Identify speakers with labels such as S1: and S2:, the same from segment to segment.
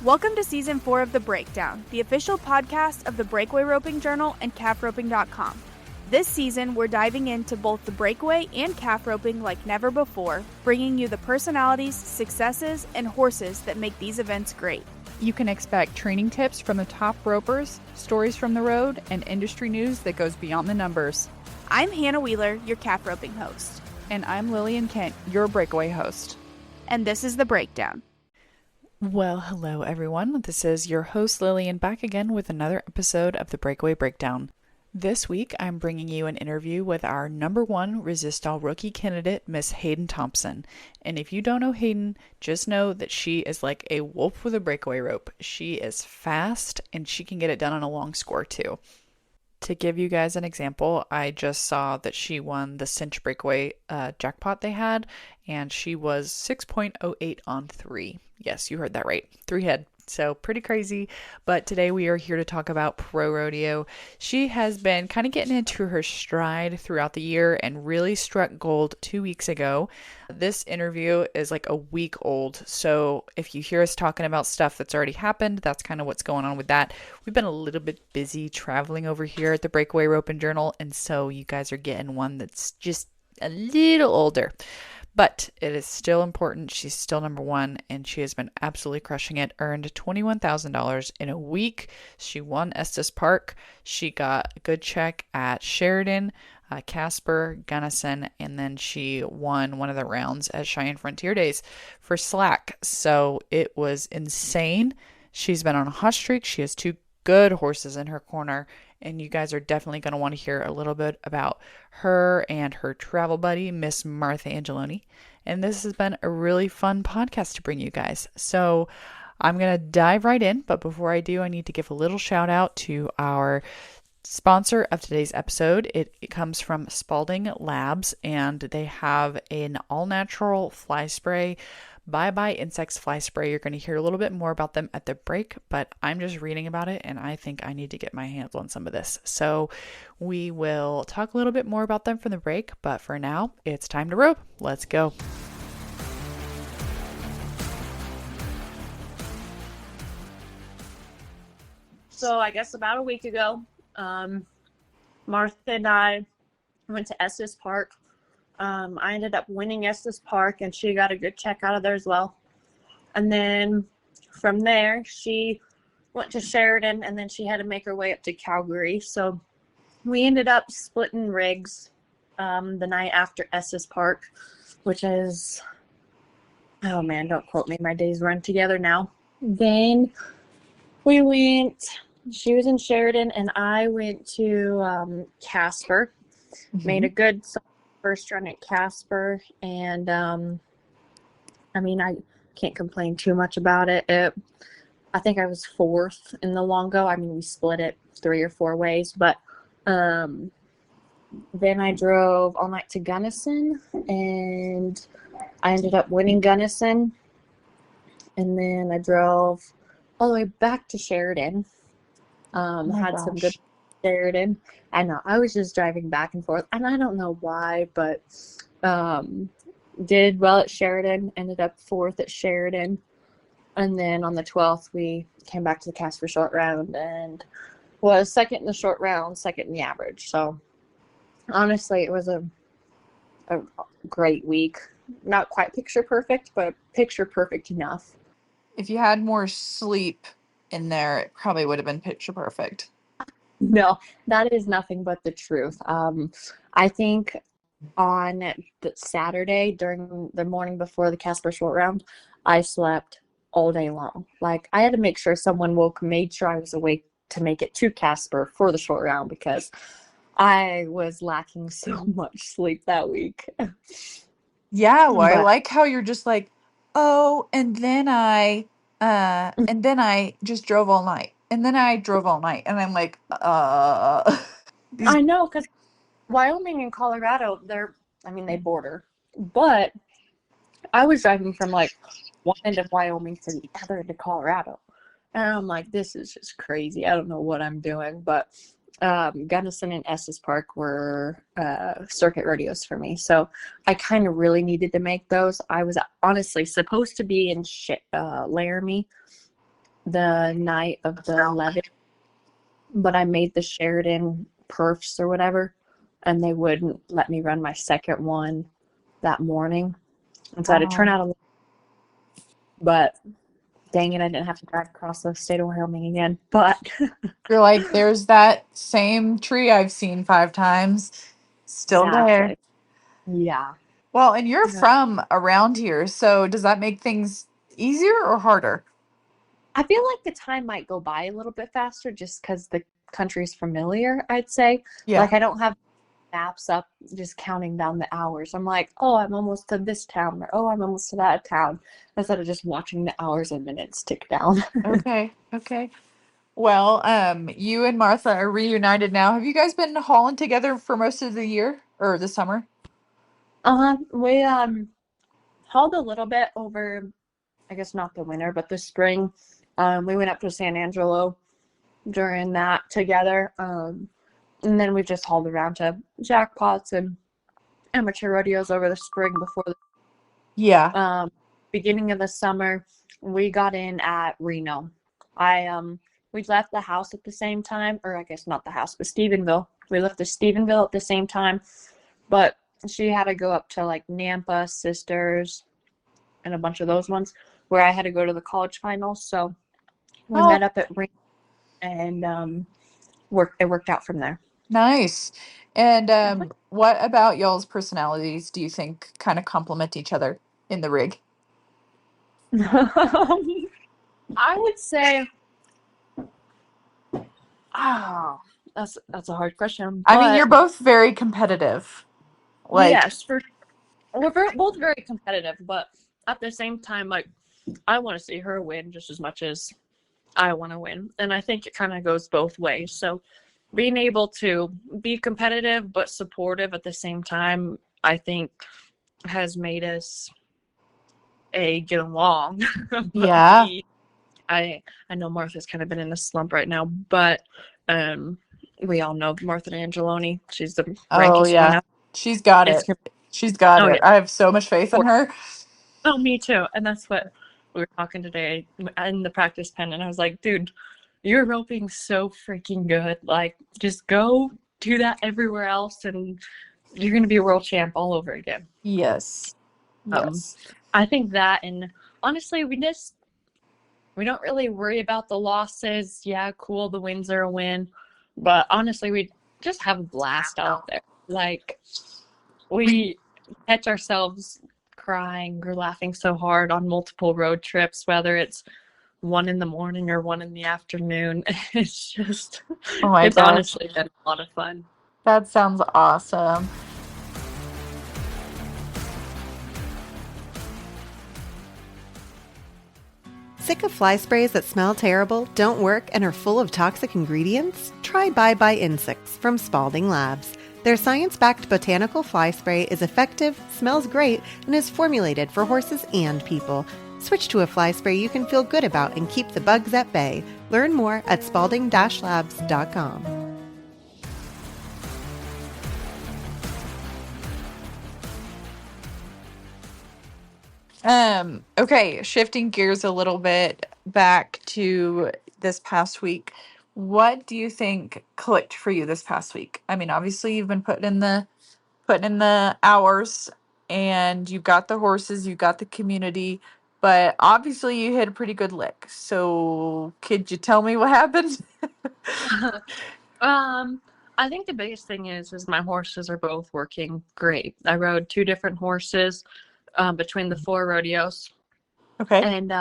S1: Welcome to Season 4 of The Breakdown, the official podcast of the Breakaway Roping Journal and calfroping.com. This season, we're diving into both the breakaway and calf roping like never before, bringing you the personalities, successes, and horses that make these events great.
S2: You can expect training tips from the top ropers, stories from the road, and industry news that goes beyond the numbers.
S1: I'm Hannah Wheeler, your calf roping host.
S2: And I'm Lillian Kent, your breakaway host.
S1: And this is The Breakdown.
S2: Well, hello everyone. This is your host Lillian back again with another episode of the Breakaway Breakdown. This week, I'm bringing you an interview with our number one Resistol Rookie candidate, Miss Haiden Thompson. And if you don't know Haiden, just know that she is like a wolf with a breakaway rope. She is fast and she can get it done on a long score too. To give you guys an example, I just saw that she won the cinch breakaway jackpot they had, and she was 6.08 on 3. Yes, you heard that right. 3 head. So pretty crazy. But today we are here to talk about ProRodeo. She has been kind of getting into her stride throughout the year and really struck gold 2 weeks ago. This interview is like a week old. So if you hear us talking about stuff that's already happened, that's kind of what's going on with that. We've been a little bit busy traveling over here at the Breakaway Roping Journal. And so you guys are getting one that's just a little older. But it is still important. She's still number one, and she has been absolutely crushing it. Earned $21,000 in a week. She won Estes Park. She got a good check at Sheridan, Casper, Gunnison, and then she won one of the rounds at Cheyenne Frontier Days for slack. So it was insane. She's been on a hot streak. She has 2 good horses in her corner, and you guys are definitely going to want to hear a little bit about her and her travel buddy, Miss Martha Angeloni. And this has been a really fun podcast to bring you guys. So I'm going to dive right in, but before I do, I need to give a little shout out to our sponsor of today's episode. It comes from Spalding Labs, and they have an all-natural fly spray. Bye Insects fly spray. You're going to hear a little bit more about them at the break, but I'm just reading about it and I think I need to get my hands on some of this. So we will talk a little bit more about them from the break, but for now, it's time to rope. Let's go.
S3: So I guess about a week ago, Martha and I went to Estes Park. I ended up winning Estes Park, and she got a good check out of there as well. And then from there, she went to Sheridan, and then she had to make her way up to Calgary. So we ended up splitting rigs the night after Estes Park, which is, oh man, don't quote me. My days run together now. Then we went, she was in Sheridan, and I went to Casper, made a good first run at Casper, and I mean, I can't complain too much about it. I think I was 4th in the longo. I mean, we split it 3 or 4 ways, but then I drove all night to Gunnison, and I ended up winning Gunnison, and then I drove all the way back to Sheridan. Had some good Sheridan. I know, I was just driving back and forth, and I don't know why, but did well at Sheridan, ended up 4th at Sheridan, and then on the 12th we came back to the Casper short round and was 2nd in the short round, 2nd in the average. So honestly, it was a great week. Not quite picture perfect, but picture perfect enough.
S4: If you had more sleep in there, it probably would have been picture perfect.
S3: No, that is nothing but the truth. I think on the Saturday during the morning before the Casper short round, I slept all day long. Like, I had to make sure someone made sure I was awake to make it to Casper for the short round because I was lacking so much sleep that week.
S4: Yeah, well, I like how you're just like, oh, and then I just drove all night. And then I drove all night, and I'm like,
S3: I know, because Wyoming and Colorado, they border. But I was driving from, like, one end of Wyoming to the other end of Colorado. And I'm like, this is just crazy. I don't know what I'm doing. But Gunnison and Estes Park were circuit rodeos for me. So I kind of really needed to make those. I was honestly supposed to be in Laramie the night of the 11th, but I made the Sheridan perfs or whatever, and they wouldn't let me run my second one that morning. And so I had to turn out a little, but dang it, I didn't have to drive across the state of Wyoming again. But
S4: You're like, there's that same tree I've seen 5 times. Still there.
S3: exactly. Yeah.
S4: Well, and you're
S3: Yeah.
S4: from around here, so does that make things easier or harder?
S3: I feel like the time might go by a little bit faster just because the country's familiar, I'd say.
S4: Yeah.
S3: Like, I don't have maps up just counting down the hours. I'm like, oh, I'm almost to this town, or oh, I'm almost to that town, instead of just watching the hours and minutes tick down.
S4: Okay. Okay. Well, you and Martha are reunited now. Have you guys been hauling together for most of the year or the summer?
S3: We hauled a little bit over, I guess not the winter, but the spring. We went up to San Angelo during that together. And then we've just hauled around to jackpots and amateur rodeos over the spring before the
S4: Yeah.
S3: beginning of the summer. We got in at Reno. We left the house at the same time, or I guess not the house, but Stephenville. We left the Stephenville at the same time, but she had to go up to like Nampa, Sisters, and a bunch of those ones where I had to go to the college finals. So we
S4: Oh,
S3: met up at Reno and it worked out from there.
S4: nice. And what about y'all's personalities do you think kind of complement each other in the rig?
S3: I would say, that's a hard question.
S4: I mean, you're
S3: But
S4: both very competitive. Like,
S3: yes, we're both very competitive, but at the same time, like, I want to see her win just as much as I want to win. And I think it kind of goes both ways. So being able to be competitive but supportive at the same time, I think has made us get along. But
S4: yeah.
S3: I know Martha's kind of been in a slump right now, but we all know Martha Angeloni. She's the
S4: Oh,
S3: rankings
S4: yeah.
S3: winner.
S4: She's got
S3: It's
S4: it. She's got
S3: oh
S4: it.
S3: yeah,
S4: I have so much faith in her.
S3: oh me too. And that's what we were talking today in the practice pen, and I was like, dude, you're roping so freaking good. Like, just go do that everywhere else, and you're gonna be a world champ all over again.
S4: Yes. Yes.
S3: I think that, and honestly, we don't really worry about the losses. Yeah, cool, the wins are a win, but honestly, we just have a blast out there. Like, we catch ourselves crying or laughing so hard on multiple road trips, whether it's 1 in the morning or 1 in the afternoon. It's just,
S4: Oh my
S3: it's
S4: gosh.
S3: honestly been a lot of fun.
S4: That sounds awesome.
S5: Sick of fly sprays that smell terrible, don't work, and are full of toxic ingredients? Try Bye Bye Insects from Spalding Labs. Their science-backed botanical fly spray is effective, smells great, and is formulated for horses and people. Switch to a fly spray you can feel good about and keep the bugs at bay. Learn more at spalding-labs.com.
S4: Okay, shifting gears a little bit back to this past week. What do you think clicked for you this past week? I mean, obviously you've been putting in the hours and you got the horses, you got the community, but obviously you hit a pretty good lick. So, could you tell me what happened?
S3: I think the biggest thing is my horses are both working great. I rode 2 different horses between the 4 rodeos,
S4: Okay.
S3: and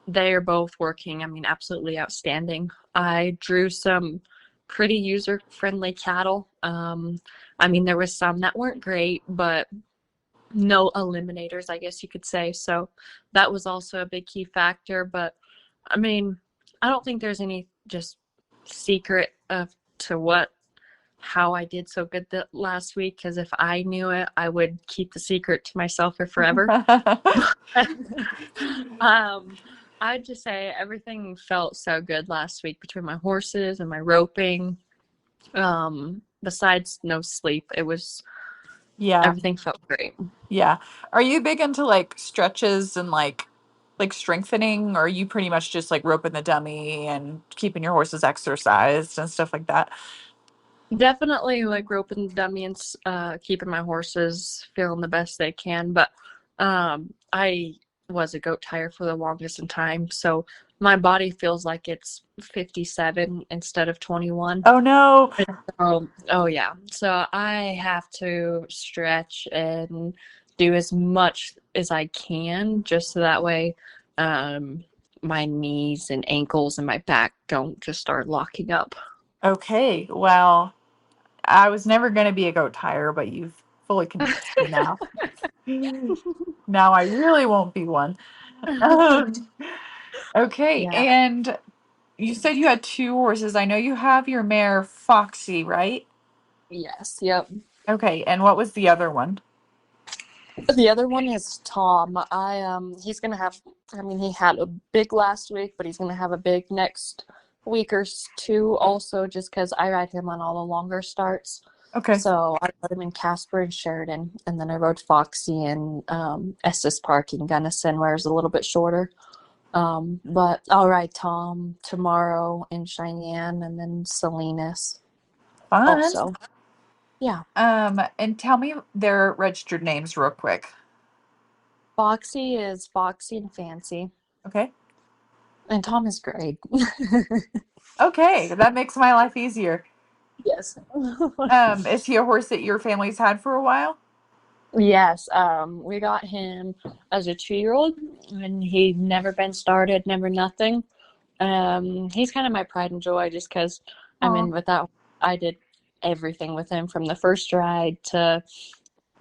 S3: they are both working, I mean, absolutely outstanding. I drew some pretty user-friendly cattle. I mean, there was some that weren't great, but no eliminators, I guess you could say. So that was also a big key factor. But I mean, I don't think there's any just secret to how I did so good that last week, because if I knew it, I would keep the secret to myself for forever. I'd just say everything felt so good last week between my horses and my roping. Besides no sleep,
S4: Yeah.
S3: everything felt great.
S4: Yeah. Are you big into like stretches and like like strengthening, or are you pretty much just like roping the dummy and keeping your horses exercised and stuff like that?
S3: Definitely like roping the dummy and keeping my horses feeling the best they can. But I was a goat tire for the longest in time, so my body feels like it's 57 instead of 21.
S4: Oh no.
S3: Oh yeah. So I have to stretch and do as much as I can just so that way my knees and ankles and my back don't just start locking up.
S4: Okay, well, I was never going to be a goat tire, but you've fully convinced me now. Now I really won't be one. Um, okay,
S3: Yeah.
S4: and you said you had two horses. I know you have your mare Foxy, right?
S3: Yes. Yep.
S4: Okay, and what was the other one?
S3: The other one is Tom. He's gonna have. I mean, he had a big last week, but he's gonna have a big next week or two also, just because I ride him on all the longer starts.
S4: Okay.
S3: So I rode him in Casper and Sheridan, and then I rode Foxy in Estes Park in Gunnison, where it's a little bit shorter. But I'll ride Tom tomorrow in Cheyenne, and then Salinas
S4: Fun.
S3: also. Yeah.
S4: And tell me their registered names real quick.
S3: Foxy is Foxy and Fancy.
S4: Okay.
S3: And Tom is great.
S4: Okay, that makes my life easier.
S3: Yes.
S4: Is he a horse that your family's had for a while?
S3: Yes. We got him as a 2-year-old, and he'd never been started, never nothing. He's kind of my pride and joy, just because I did everything with him from the first ride to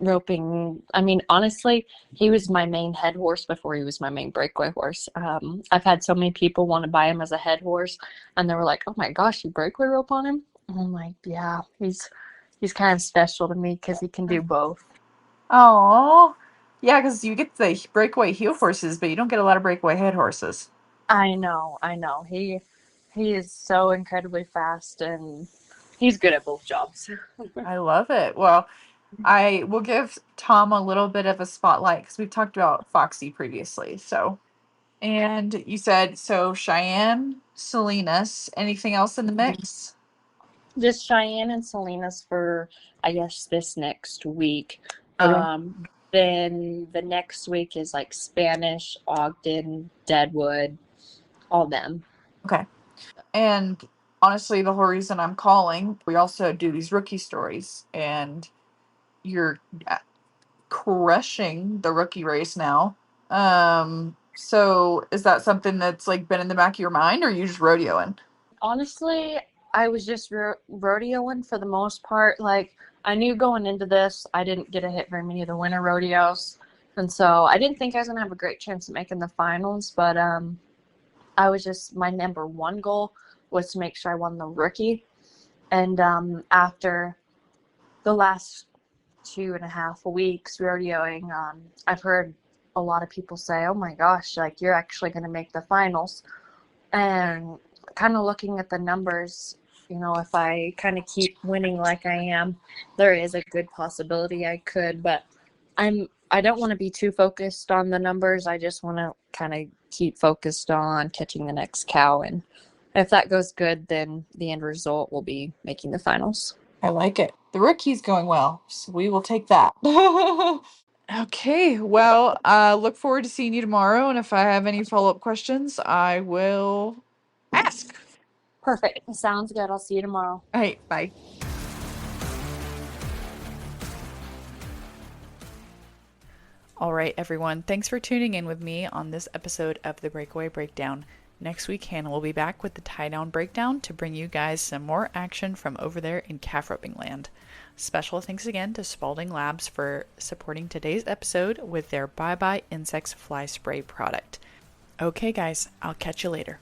S3: roping. I mean, honestly, he was my main head horse before he was my main breakaway horse. I've had so many people want to buy him as a head horse, and they were like, "Oh my gosh, you breakaway rope on him?" And I'm like, "Yeah, he's kind of special to me because he can do both."
S4: Oh, yeah, because you get the breakaway heel horses, but you don't get a lot of breakaway head horses.
S3: I know. He is so incredibly fast, and he's good at both jobs.
S4: I love it. Well, I will give Tom a little bit of a spotlight because we've talked about Foxy previously. So, and you said so Cheyenne, Salinas, anything else in the mix?
S3: Just Cheyenne and Salinas for, I guess, this next week.
S4: Okay.
S3: Then the next week is like Spanish, Ogden, Deadwood, all them.
S4: Okay. And honestly, the whole reason I'm calling, we also do these rookie stories, and you're crushing the rookie race now. So is that something that's like been in the back of your mind, or are you just rodeoing?
S3: Honestly, I was just rodeoing for the most part. Like, I knew going into this, I didn't get to hit very many of the winter rodeos. And so I didn't think I was going to have a great chance of making the finals. But I was just, my number one goal was to make sure I won the rookie. And after the last 2.5 weeks rodeoing, I've heard a lot of people say, "Oh my gosh, like you're actually going to make the finals." And kind of looking at the numbers, if I kind of keep winning like I am, there is a good possibility I could, but I don't want to be too focused on the numbers. I just want to kind of keep focused on catching the next cow, and if that goes good, then the end result will be making the finals.
S4: I like it. The rookie's going well, so we will take that. Okay, well, look forward to seeing you tomorrow, and if I have any follow-up questions, I will ask.
S3: Perfect. Sounds good. I'll see you tomorrow.
S4: All right, bye.
S2: All right, everyone. Thanks for tuning in with me on this episode of the Breakaway Breakdown. Next week, Hannah will be back with the tie-down breakdown to bring you guys some more action from over there in calf roping land. Special thanks again to Spalding Labs for supporting today's episode with their Bye Bye Insects Fly Spray product. Okay, guys, I'll catch you later.